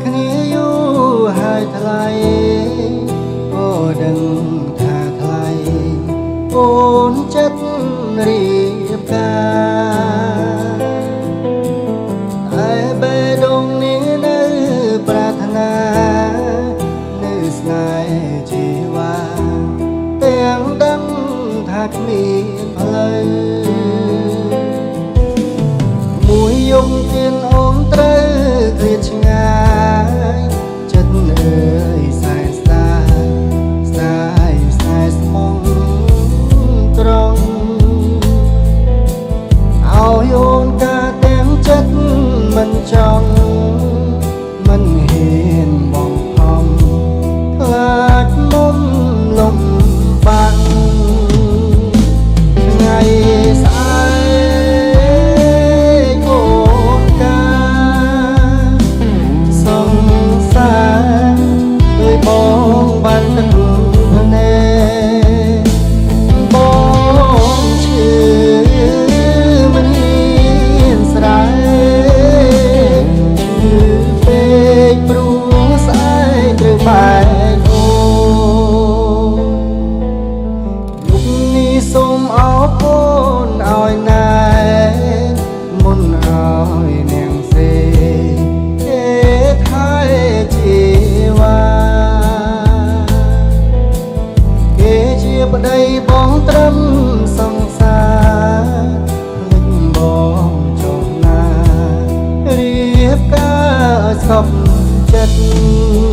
គ្នាយូរហើយថ្លៃអូដឹងថាថ្លៃអូនចិត្តរៀបការតែបេះដូងនេះនៅប្រាថ្នានៅស្នេហ៍ជីវ៉ាទាំងដឹងថាគ្មានផ្លូវមួយយំទៀនអូនត្រូវឃ្លាតឆ្ងាយចិត្តអើយសែស្ដាយស្ដាយស្នេហ៍ស្មងត្រង់ឲ្យអូនការទាំងចិត្តមិនចង់មិនហ៊ានបងផំខ្លាចមុំលំបាំងថ្ងៃស្អែកអូនការសង្សារដោយបងបានទឹកភ្នែកបងឈឺមិនហ៊ានស្រែកឈឺពេកព្រោះស្អែកត្រូវបែកអូនលោកនេះសូមអរគុណឲ្យណែមុនឲ្យនាងសេទេថែជីវ៉ាគេជាប្តីបងត្រឹមសង្សារភ្លេចបងចុះណារៀបការឲ្យសពចិត្ត